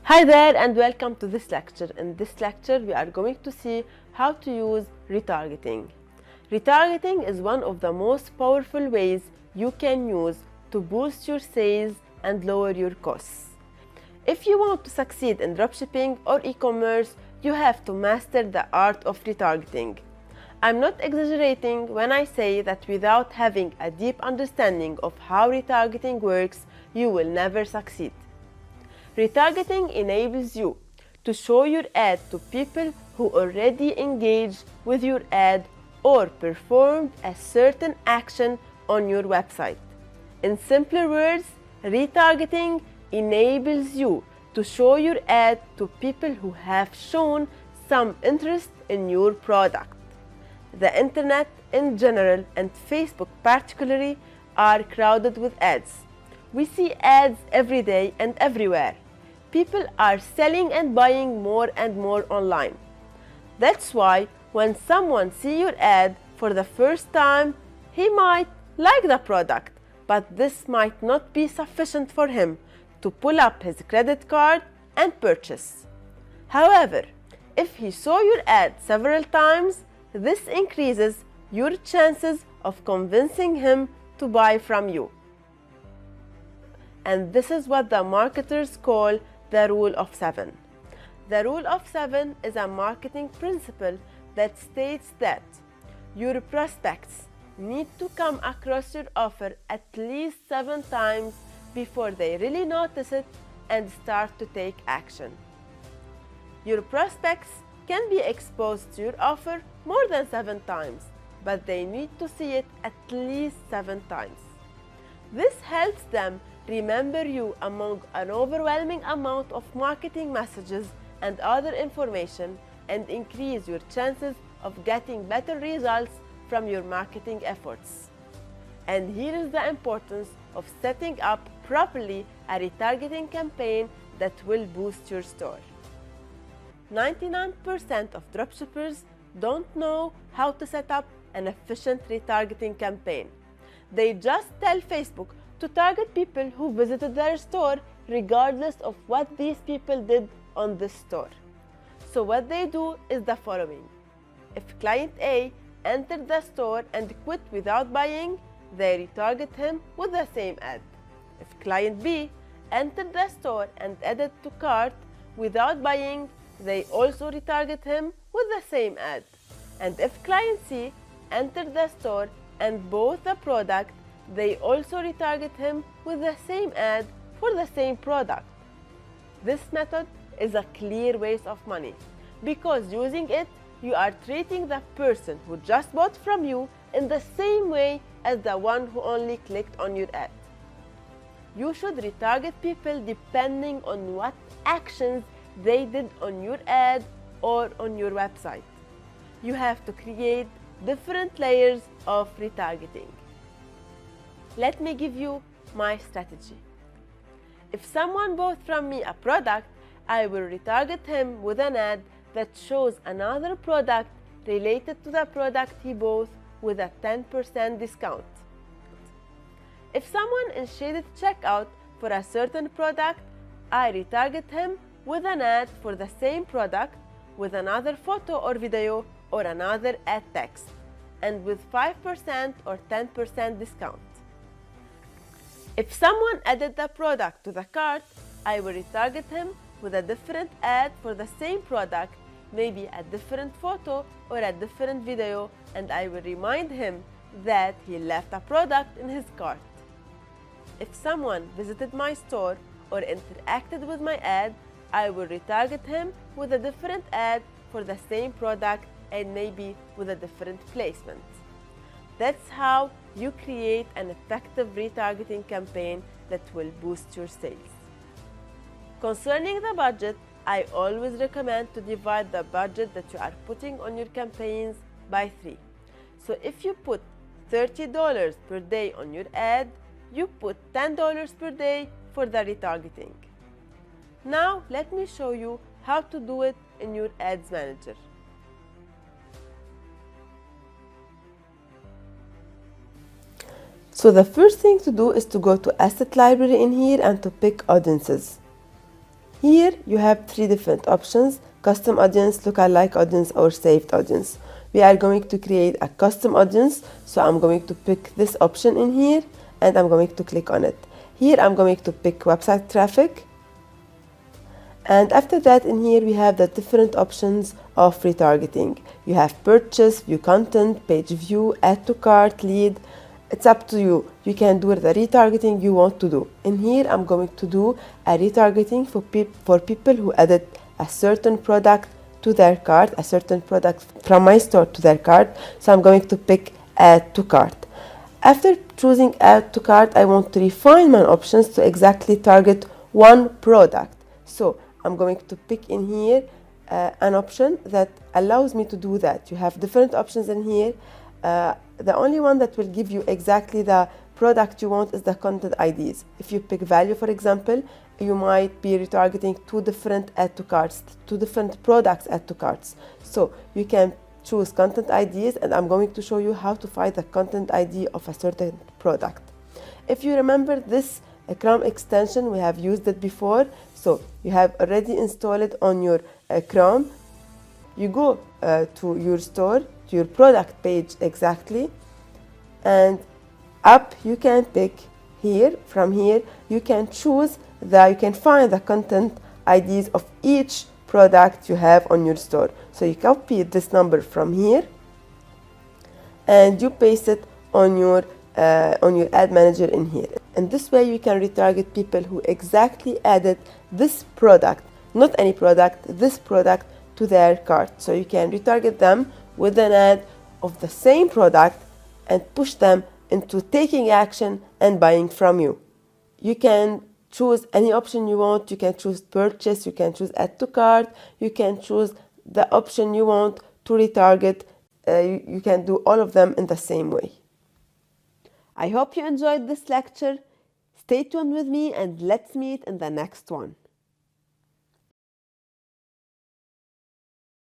Hi there and welcome to this lecture. In this lecture we are going to see how to use retargeting. Retargeting is one of the most powerful ways you can use to boost your sales and lower your costs. If you want to succeed in dropshipping or e-commerce, you have to master the art of retargeting. I'm not exaggerating when I say that without having a deep understanding of how retargeting works, you will never succeed. Retargeting enables you to show your ad to people who already engaged with your ad or performed a certain action on your website. In simpler words, retargeting enables you to show your ad to people who have shown some interest in your product. The internet in general and Facebook particularly are crowded with ads. We see ads every day and everywhere. People are selling and buying more and more online. That's why when someone sees your ad for the first time, he might like the product, but this might not be sufficient for him to pull up his credit card and purchase. However, if he saw your ad several times, this increases your chances of convincing him to buy from you. And this is what the marketers call the rule of 7. The rule of 7 is a marketing principle that states that your prospects need to come across your offer at least 7 times before they really notice it and start to take action. Your prospects can be exposed to your offer more than 7 times, but they need to see it at least 7 times. This helps them remember you among an overwhelming amount of marketing messages and other information and increase your chances of getting better results from your marketing efforts. And here is the importance of setting up properly a retargeting campaign that will boost your store. 99% of dropshippers don't know how to set up an efficient retargeting campaign. They just tell Facebook to target people who visited their store regardless of what these people did on this store. So what they do is the following. If client A entered the store and quit without buying, they retarget him with the same ad. If client B entered the store and added to cart without buying, they also retarget him with the same ad. And if client C entered the store and bought the product, they also retarget him with the same ad for the same product. This method is a clear waste of money because using it, you are treating the person who just bought from you in the same way as the one who only clicked on your ad. You should retarget people depending on what actions they did on your ad or on your website. You have to create different layers of retargeting. Let me give you my strategy. If someone bought from me a product, I will retarget him with an ad that shows another product related to the product he bought with a 10% discount. If someone initiated checkout for a certain product, I retarget him with an ad for the same product with another photo or video or another ad text and with 5% or 10% discount. If someone added the product to the cart, I will retarget him with a different ad for the same product, maybe a different photo or a different video, and I will remind him that he left a product in his cart. If someone visited my store or interacted with my ad, I will retarget him with a different ad for the same product and maybe with a different placement. That's how you create an effective retargeting campaign that will boost your sales. Concerning the budget, I always recommend to divide the budget that you are putting on your campaigns by 3. So if you put $30 per day on your ad, you put $10 per day for the retargeting. Now let me show you how to do it in your Ads Manager. So the first thing to do is to go to Asset Library in here and to pick Audiences. Here you have three different options: custom audience, lookalike audience, or saved audience. We are going to create a custom audience, so I'm going to pick this option in here and I'm going to click on it. Here I'm going to pick website traffic, and after that in here we have the different options of retargeting. You have purchase, view content, page view, add to cart, lead. It's up to you. You can do the retargeting you want to do. In here I'm going to do a retargeting for people who added a certain product to their cart, a certain product from my store to their cart. So I'm going to pick add to cart. After choosing add to cart, I want to refine my options to exactly target one product. So I'm going to pick in here an option that allows me to do that. You have different options in here. The only one that will give you exactly the product you want is the content IDs. If you pick value, for example, you might be retargeting two different add to carts, two different products add to carts. So you can choose content IDs, and I'm going to show you how to find the content ID of a certain product. If you remember this Chrome extension, we have used it before. So you have already installed it on your Chrome. You go to your store, to your product page exactly, and up you can pick here. From here you can choose you can find the content IDs of each product you have on your store. So you copy this number from here and you paste it on your ad manager in here. And this way you can retarget people who exactly added this product, not any product, this product to their cart. So you can retarget them with an ad of the same product and push them into taking action and buying from you. You can choose any option you want. You can choose purchase, you can choose add to cart, you can choose the option you want to retarget. You can do all of them in the same way. I hope you enjoyed this lecture. Stay tuned with me and let's meet in the next one.